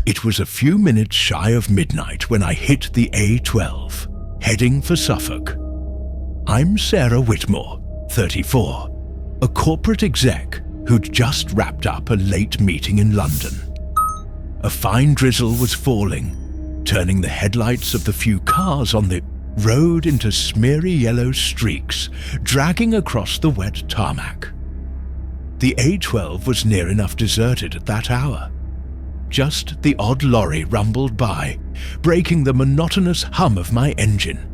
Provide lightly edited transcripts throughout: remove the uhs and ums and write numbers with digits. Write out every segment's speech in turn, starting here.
It was a few minutes shy of midnight when I hit the A12, heading for Suffolk. I'm Sarah Whitmore, 34, a corporate exec who'd just wrapped up a late meeting in London. A fine drizzle was falling, turning the headlights of the few cars on the road into smeary yellow streaks, dragging across the wet tarmac. The A12 was near enough deserted at that hour. Just the odd lorry rumbled by, breaking the monotonous hum of my engine.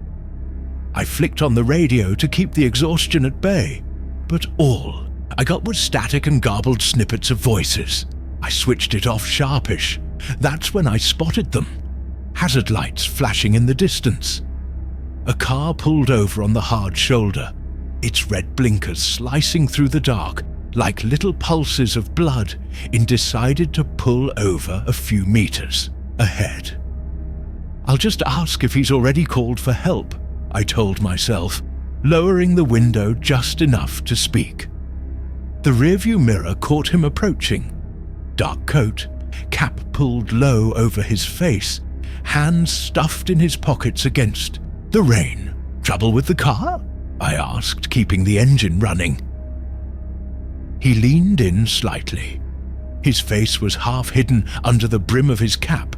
I flicked on the radio to keep the exhaustion at bay, but all I got was static and garbled snippets of voices. I switched it off sharpish. That's when I spotted them. Hazard lights flashing in the distance. A car pulled over on the hard shoulder, its red blinkers slicing through the dark like little pulses of blood, and decided to pull over a few meters ahead. I'll just ask if he's already called for help, I told myself, lowering the window just enough to speak. The rearview mirror caught him approaching. Dark coat, cap pulled low over his face, hands stuffed in his pockets against the rain. Trouble with the car? I asked, keeping the engine running. He leaned in slightly. His face was half hidden under the brim of his cap,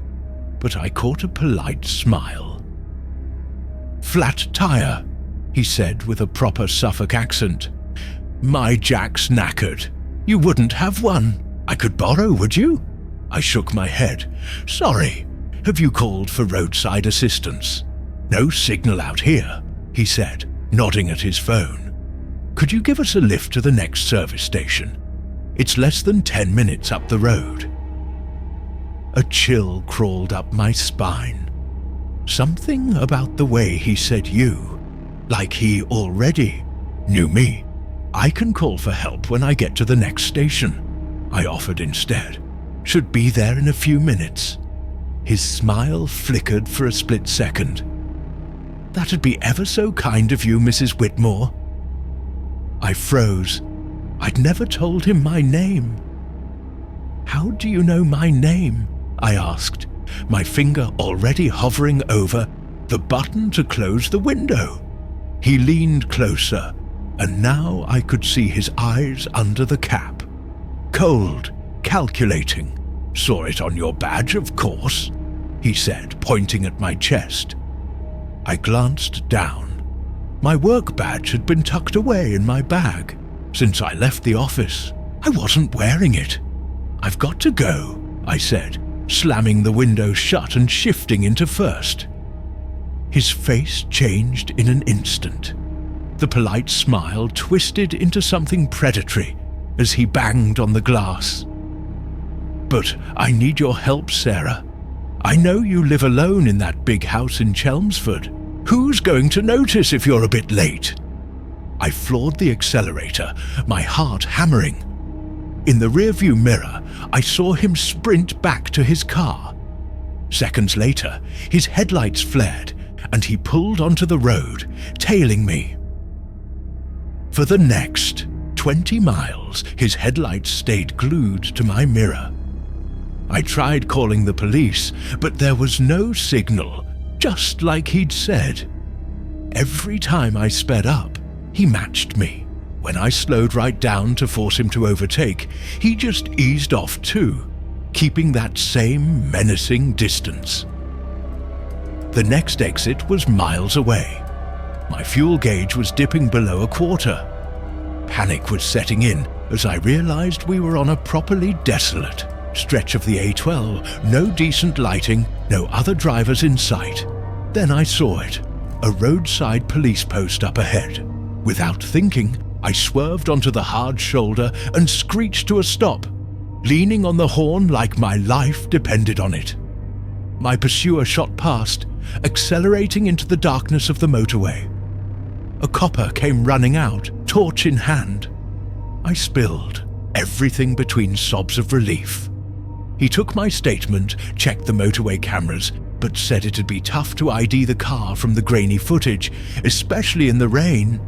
but I caught a polite smile. Flat tire, he said with a proper Suffolk accent. My jack's knackered. You wouldn't have one. I could borrow, would you? I shook my head. Sorry. Have you called for roadside assistance? No signal out here, he said, nodding at his phone. Could you give us a lift to the next service station? It's less than 10 minutes up the road. A chill crawled up my spine. Something about the way he said you, like he already knew me. I can call for help when I get to the next station, I offered instead. Should be there in a few minutes. His smile flickered for a split second. That'd be ever so kind of you, Mrs. Whitmore. I froze. I'd never told him my name. How do you know my name? I asked, my finger already hovering over the button to close the window. He leaned closer, and now I could see his eyes under the cap. Cold, calculating. Saw it on your badge, of course, he said, pointing at my chest. I glanced down. My work badge had been tucked away in my bag. Since I left the office, I wasn't wearing it. I've got to go, I said, slamming the window shut and shifting into first. His face changed in an instant. The polite smile twisted into something predatory as he banged on the glass. But I need your help, Sarah. I know you live alone in that big house in Chelmsford. Who's going to notice if you're a bit late? I floored the accelerator, my heart hammering. In the rearview mirror, I saw him sprint back to his car. Seconds later, his headlights flared, and he pulled onto the road, tailing me. For the next 20 miles, his headlights stayed glued to my mirror. I tried calling the police, but there was no signal, just like he'd said. Every time I sped up, he matched me. When I slowed right down to force him to overtake, he just eased off too, keeping that same menacing distance. The next exit was miles away. My fuel gauge was dipping below a quarter. Panic was setting in as I realized we were on a properly desolate stretch of the A12, no decent lighting, no other drivers in sight. Then I saw it, a roadside police post up ahead. Without thinking, I swerved onto the hard shoulder and screeched to a stop, leaning on the horn like my life depended on it. My pursuer shot past, accelerating into the darkness of the motorway. A copper came running out, torch in hand. I spilled, everything between sobs of relief. He took my statement, checked the motorway cameras, but said it'd be tough to ID the car from the grainy footage, especially in the rain.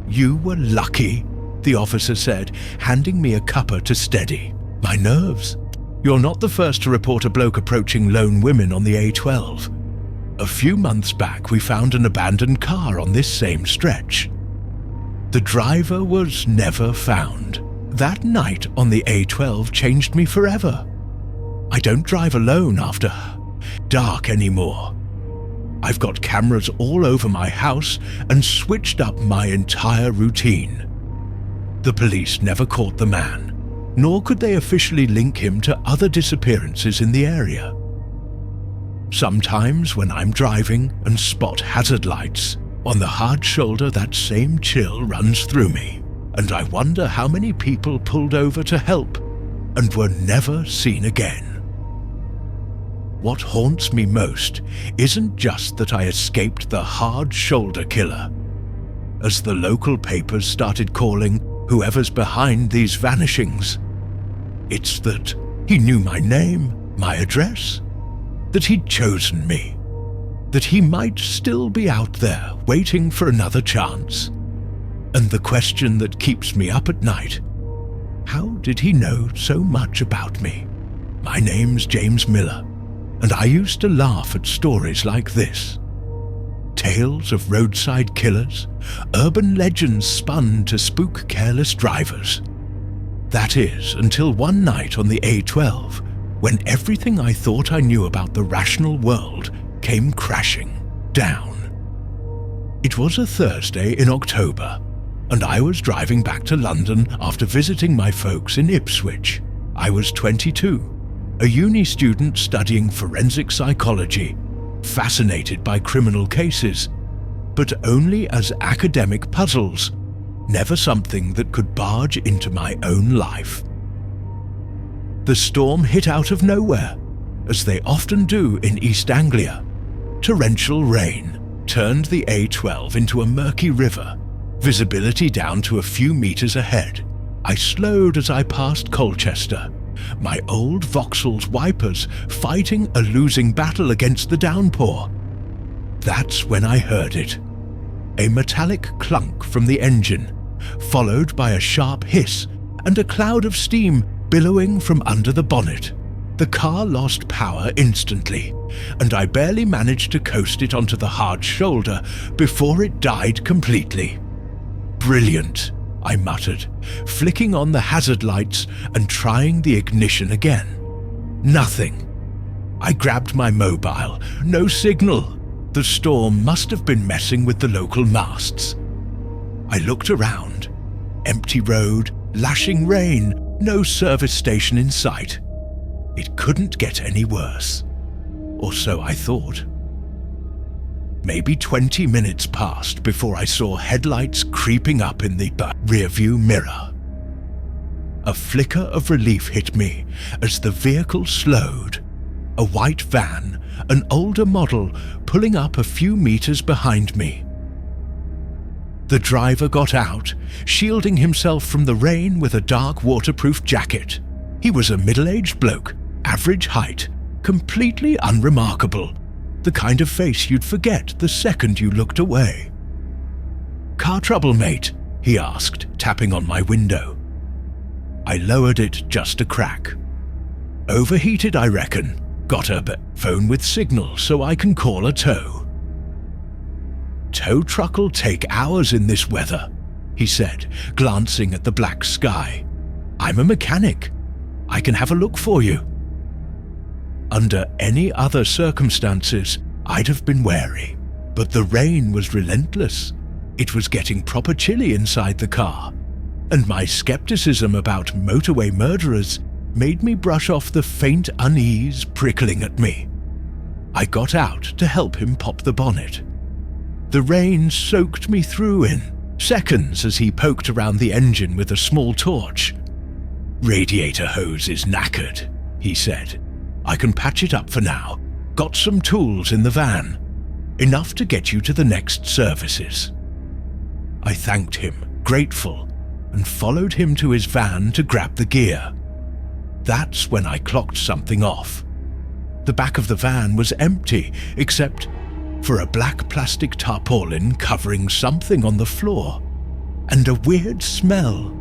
You were lucky, the officer said, handing me a cuppa to steady my nerves. You're not the first to report a bloke approaching lone women on the A12. A few months back, we found an abandoned car on this same stretch. The driver was never found. That night on the A12 changed me forever. I don't drive alone after dark anymore. I've got cameras all over my house and switched up my entire routine. The police never caught the man, nor could they officially link him to other disappearances in the area. Sometimes when I'm driving and spot hazard lights, on the hard shoulder that same chill runs through me, and I wonder how many people pulled over to help and were never seen again. What haunts me most isn't just that I escaped the hard shoulder killer. As the local papers started calling whoever's behind these vanishings, it's that he knew my name, my address, that he'd chosen me, that he might still be out there waiting for another chance. And the question that keeps me up at night, how did he know so much about me? My name's James Miller, and I used to laugh at stories like this. Tales of roadside killers, urban legends spun to spook careless drivers. That is, until one night on the A12, when everything I thought I knew about the rational world came crashing down. It was a Thursday in October, and I was driving back to London after visiting my folks in Ipswich. I was 22, a uni student studying forensic psychology, fascinated by criminal cases, but only as academic puzzles, never something that could barge into my own life. The storm hit out of nowhere, as they often do in East Anglia. Torrential rain turned the A12 into a murky river, visibility down to a few meters ahead. I slowed as I passed Colchester, my old Vauxhall's wipers fighting a losing battle against the downpour. That's when I heard it. A metallic clunk from the engine, followed by a sharp hiss and a cloud of steam billowing from under the bonnet. The car lost power instantly, and I barely managed to coast it onto the hard shoulder before it died completely. Brilliant, I muttered, flicking on the hazard lights and trying the ignition again. Nothing. I grabbed my mobile. No signal. The storm must have been messing with the local masts. I looked around. Empty road, lashing rain, no service station in sight. It couldn't get any worse. Or so I thought. Maybe 20 minutes passed before I saw headlights creeping up in the rearview mirror. A flicker of relief hit me as the vehicle slowed. A white van, an older model, pulling up a few meters behind me. The driver got out, shielding himself from the rain with a dark waterproof jacket. He was a middle-aged bloke, average height, completely unremarkable, the kind of face you'd forget the second you looked away. "Car trouble, mate?" he asked, tapping on my window. I lowered it just a crack. "Overheated, I reckon. Got a phone with signal so I can call a tow." "Tow truck'll take hours in this weather," he said, glancing at the black sky. "I'm a mechanic. I can have a look for you." Under any other circumstances, I'd have been wary, but the rain was relentless. It was getting proper chilly inside the car, and my skepticism about motorway murderers made me brush off the faint unease prickling at me. I got out to help him pop the bonnet. The rain soaked me through in seconds as he poked around the engine with a small torch. "Radiator hose is knackered," he said. "I can patch it up for now. Got some tools in the van. Enough to get you to the next services." I thanked him, grateful, and followed him to his van to grab the gear. That's when I clocked something off. The back of the van was empty, except for a black plastic tarpaulin covering something on the floor, and a weird smell,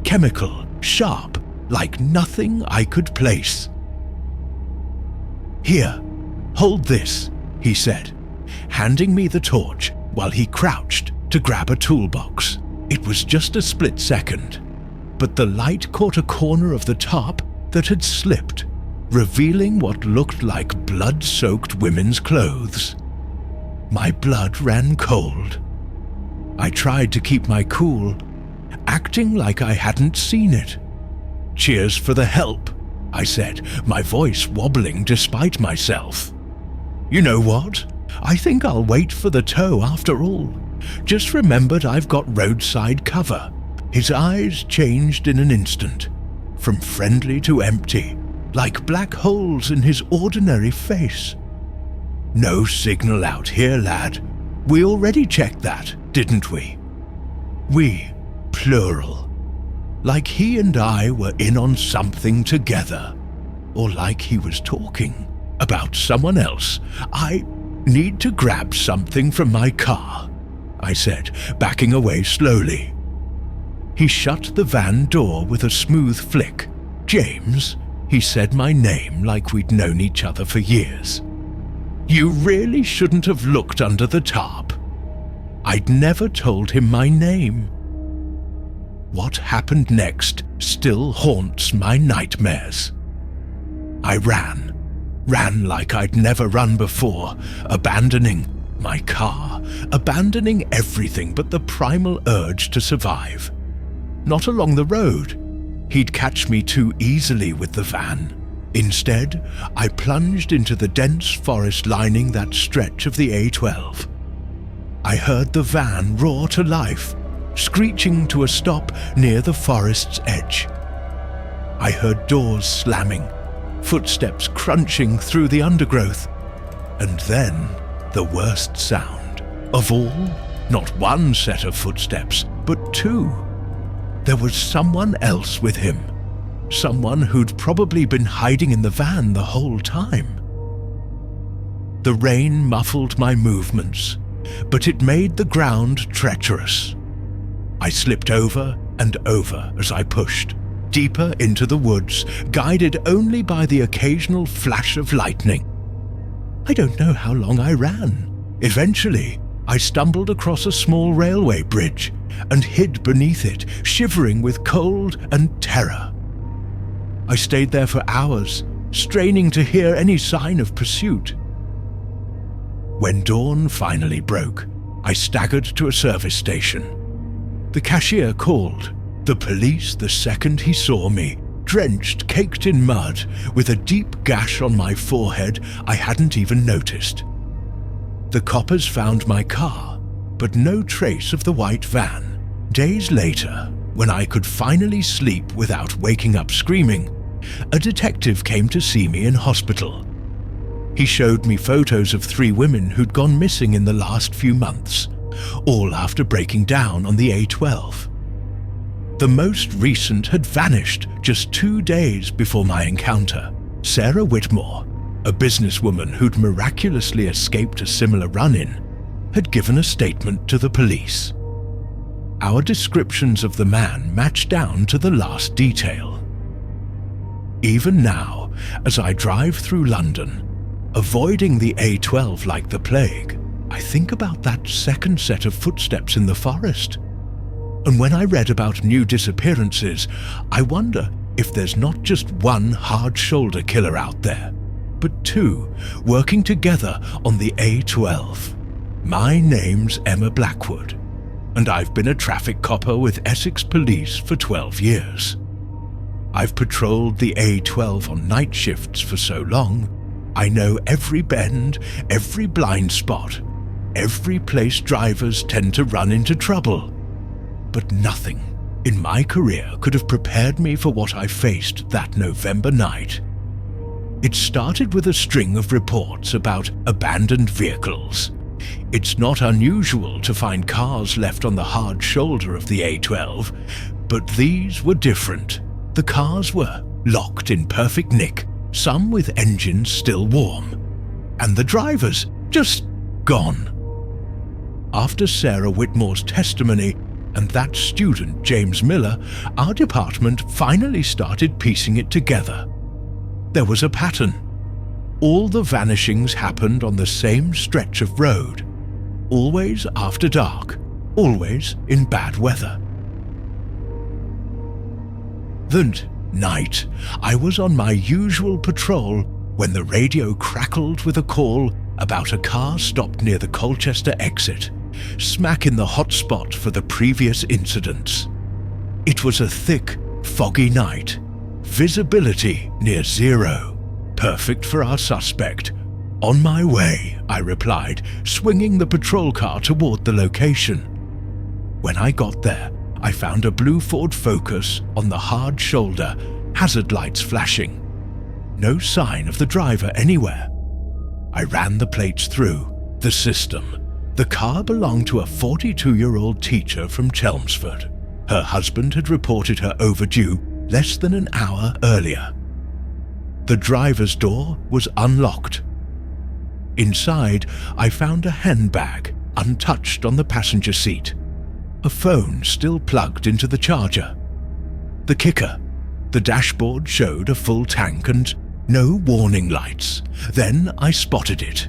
chemical, sharp, like nothing I could place. "Here, hold this," he said, handing me the torch while he crouched to grab a toolbox. It was just a split second, but the light caught a corner of the top that had slipped, revealing what looked like blood-soaked women's clothes. My blood ran cold. I tried to keep my cool, acting like I hadn't seen it. "Cheers for the help," I said, my voice wobbling despite myself. "You know what? I think I'll wait for the tow after all. Just remembered I've got roadside cover." His eyes changed in an instant, from friendly to empty, like black holes in his ordinary face. "No signal out here, lad. We already checked that, didn't we?" We, plural. Like he and I were in on something together, or like he was talking about someone else. "I need to grab something from my car," I said, backing away slowly. He shut the van door with a smooth flick. "James," he said my name like we'd known each other for years. "You really shouldn't have looked under the tarp." I'd never told him my name. What happened next still haunts my nightmares. I ran like I'd never run before, abandoning my car, abandoning everything but the primal urge to survive. Not along the road. He'd catch me too easily with the van. Instead, I plunged into the dense forest lining that stretch of the A12. I heard the van roar to life, screeching to a stop near the forest's edge. I heard doors slamming, footsteps crunching through the undergrowth, and then the worst sound of all. Not one set of footsteps, but two. There was someone else with him, someone who'd probably been hiding in the van the whole time. The rain muffled my movements, but it made the ground treacherous. I slipped over and over as I pushed, deeper into the woods, guided only by the occasional flash of lightning. I don't know how long I ran. Eventually, I stumbled across a small railway bridge and hid beneath it, shivering with cold and terror. I stayed there for hours, straining to hear any sign of pursuit. When dawn finally broke, I staggered to a service station. The cashier called. The police the second he saw me, drenched, caked in mud, with a deep gash on my forehead I hadn't even noticed. The coppers found my car, but no trace of the white van. Days later, when I could finally sleep without waking up screaming, a detective came to see me in hospital. He showed me photos of 3 women who'd gone missing in the last few months, all after breaking down on the A12. The most recent had vanished just 2 days before my encounter. Sarah Whitmore, a businesswoman who'd miraculously escaped a similar run-in, had given a statement to the police. Our descriptions of the man matched down to the last detail. Even now, as I drive through London, avoiding the A12 like the plague, I think about that second set of footsteps in the forest. And when I read about new disappearances, I wonder if there's not just one hard-shoulder killer out there, but 2 working together on the A12. My name's Emma Blackwood, and I've been a traffic copper with Essex Police for 12 years. I've patrolled the A12 on night shifts for so long, I know every bend, every blind spot, every place drivers tend to run into trouble. But nothing in my career could have prepared me for what I faced that November night. It started with a string of reports about abandoned vehicles. It's not unusual to find cars left on the hard shoulder of the A12, but these were different. The cars were locked in perfect nick, some with engines still warm, and the drivers just gone. After Sarah Whitmore's testimony and that student James Miller, our department finally started piecing it together. There was a pattern. All the vanishings happened on the same stretch of road, always after dark, always in bad weather. That night, I was on my usual patrol when the radio crackled with a call about a car stopped near the Colchester exit, smack in the hotspot for the previous incidents. It was a thick, foggy night, visibility near zero, perfect for our suspect. On my way, I replied, swinging the patrol car toward the location. When I got there, I found a blue Ford Focus on the hard shoulder, hazard lights flashing. No sign of the driver anywhere. I ran the plates through the system. The car belonged to a 42-year-old teacher from Chelmsford. Her husband had reported her overdue less than an hour earlier. The driver's door was unlocked. Inside, I found a handbag untouched on the passenger seat. A phone still plugged into the charger. The kicker, the dashboard showed a full tank and no warning lights. Then I spotted it.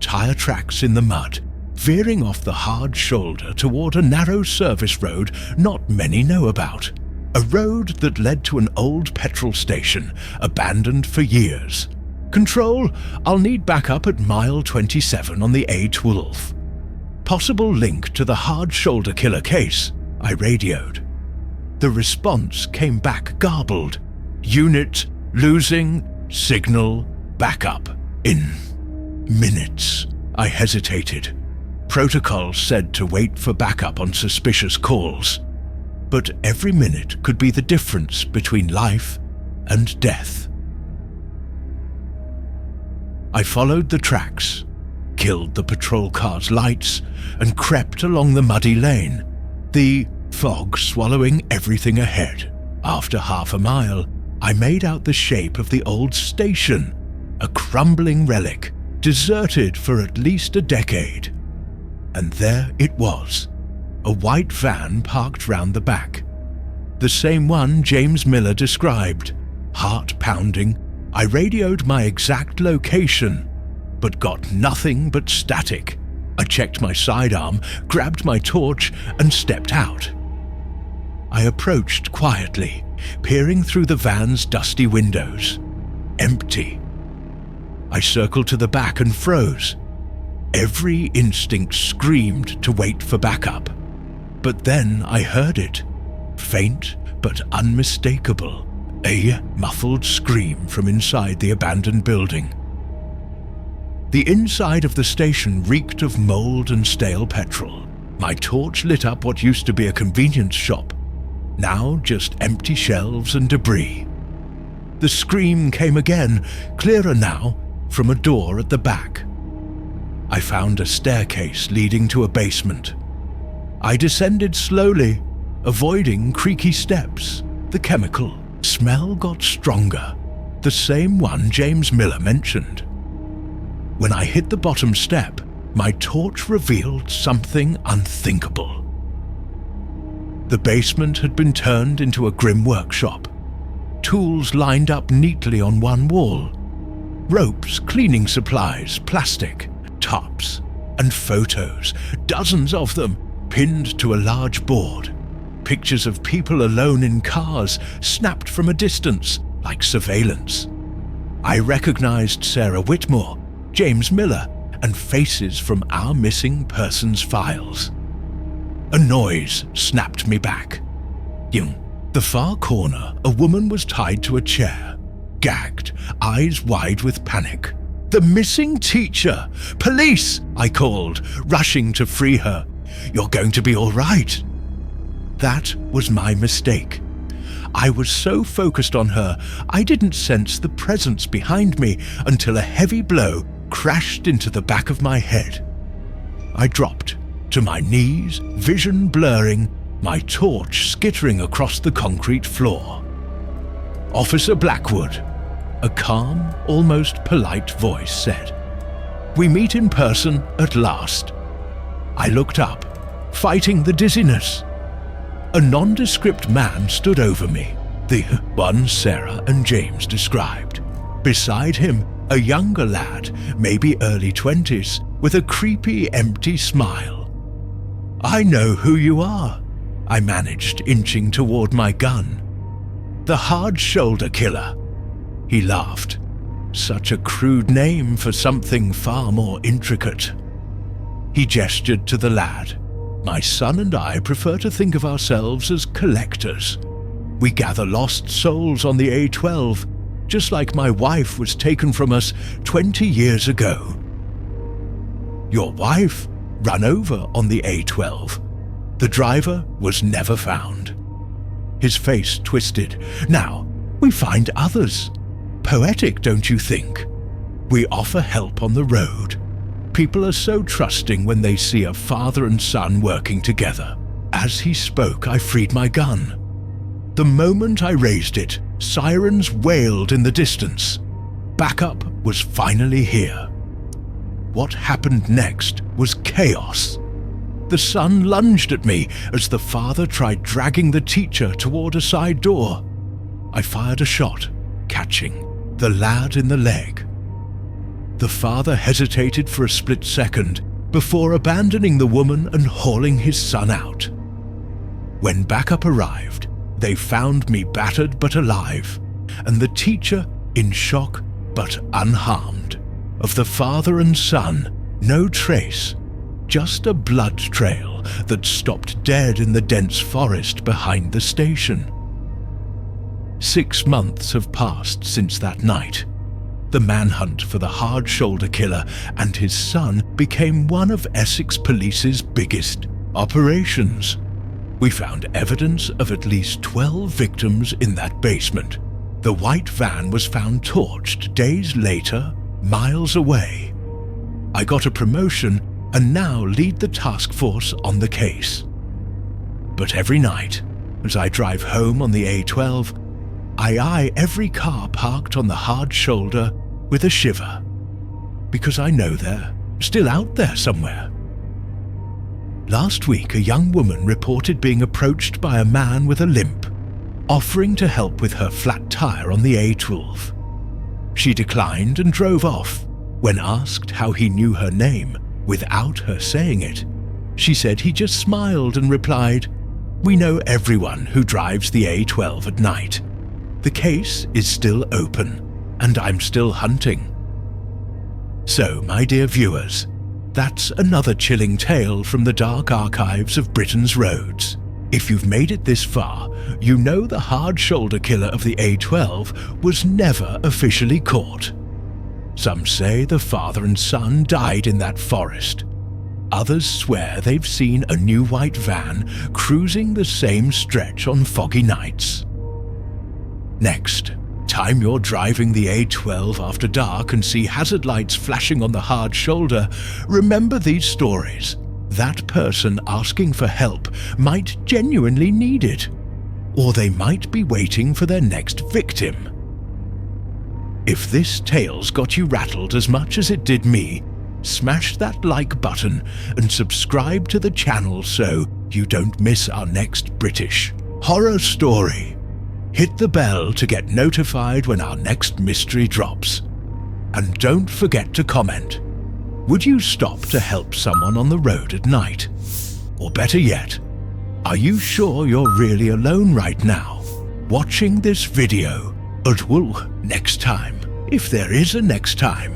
Tire tracks in the mud, veering off the hard shoulder toward a narrow service road not many know about. A road that led to an old petrol station, abandoned for years. Control, I'll need backup at mile 27 on the A12. Possible link to the hard shoulder killer case, I radioed. The response came back garbled. Unit losing signal backup in minutes. I hesitated. Protocol said to wait for backup on suspicious calls. But every minute could be the difference between life and death. I followed the tracks, killed the patrol car's lights, and crept along the muddy lane, the fog swallowing everything ahead. After half a mile, I made out the shape of the old station, a crumbling relic, deserted for at least a decade. And there it was, a white van parked round the back. The same one James Miller described. Heart pounding, I radioed my exact location, but got nothing but static. I checked my sidearm, grabbed my torch, and stepped out. I approached quietly, peering through the van's dusty windows. Empty. I circled to the back and froze. Every instinct screamed to wait for backup. But then I heard it. Faint but unmistakable. A muffled scream from inside the abandoned building. The inside of the station reeked of mold and stale petrol. My torch lit up what used to be a convenience shop. Now just empty shelves and debris. The scream came again, clearer now, from a door at the back. I found a staircase leading to a basement. I descended slowly, avoiding creaky steps. The chemical smell got stronger, the same one James Miller mentioned. When I hit the bottom step, my torch revealed something unthinkable. The basement had been turned into a grim workshop. Tools lined up neatly on one wall. Ropes, cleaning supplies, plastic, tops, and photos, dozens of them, pinned to a large board. Pictures of people alone in cars, snapped from a distance, like surveillance. I recognized Sarah Whitmore, James Miller, and faces from our missing persons files. A noise snapped me back. In the far corner, a woman was tied to a chair, gagged, eyes wide with panic. The missing teacher! Police! I called, rushing to free her. You're going to be all right. That was my mistake. I was so focused on her, I didn't sense the presence behind me until a heavy blow crashed into the back of my head. I dropped to my knees, vision blurring, my torch skittering across the concrete floor. Officer Blackwood, a calm, almost polite voice said, "We meet in person at last." I looked up, fighting the dizziness. A nondescript man stood over me, the one Sarah and James described. Beside him, A younger lad, maybe early 20s, with a creepy, empty smile. "I know who you are," I managed, inching toward my gun. "The hard shoulder killer." He laughed. Such a crude name for something far more intricate. He gestured to the lad. "My son and I prefer to think of ourselves as collectors. We gather lost souls on the A12, just like my wife was taken from us 20 years ago." "Your wife?" "Run over on the A12. The driver was never found." His face twisted. "Now, we find others. Poetic, don't you think? We offer help on the road. People are so trusting when they see a father and son working together." As he spoke, I freed my gun. The moment I raised it, sirens wailed in the distance. Backup was finally here. What happened next was chaos. The son lunged at me as the father tried dragging the teacher toward a side door. I fired a shot, catching the lad in the leg. The father hesitated for a split second before abandoning the woman and hauling his son out. When backup arrived, they found me battered but alive, and the teacher in shock but unharmed. Of the father and son, no trace, just a blood trail that stopped dead in the dense forest behind the station. 6 months have passed since that night. The manhunt for the hard shoulder killer and his son became one of Essex Police's biggest operations. We found evidence of at least 12 victims in that basement. The white van was found torched days later, miles away. I got a promotion and now lead the task force on the case. But every night, as I drive home on the A12, I eye every car parked on the hard shoulder with a shiver, because I know they're still out there somewhere. Last week, a young woman reported being approached by a man with a limp, offering to help with her flat tire on the A12. She declined and drove off. When asked how he knew her name without her saying it, she said he just smiled and replied, "We know everyone who drives the A12 at night. The case is still open, and I'm still hunting." So, my dear viewers, that's another chilling tale from the dark archives of Britain's roads. If you've made it this far, you know the hard shoulder killer of the A12 was never officially caught. Some say the father and son died in that forest. Others swear they've seen a new white van cruising the same stretch on foggy nights. Next time you're driving the A12 after dark and see hazard lights flashing on the hard shoulder, remember these stories. That person asking for help might genuinely need it, or they might be waiting for their next victim. If this tale's got you rattled as much as it did me, smash that like button and subscribe to the channel so you don't miss our next British horror story. Hit the bell to get notified when our next mystery drops. And don't forget to comment. Would you stop to help someone on the road at night? Or better yet, are you sure you're really alone right now, watching this video? But will next time, if there is a next time.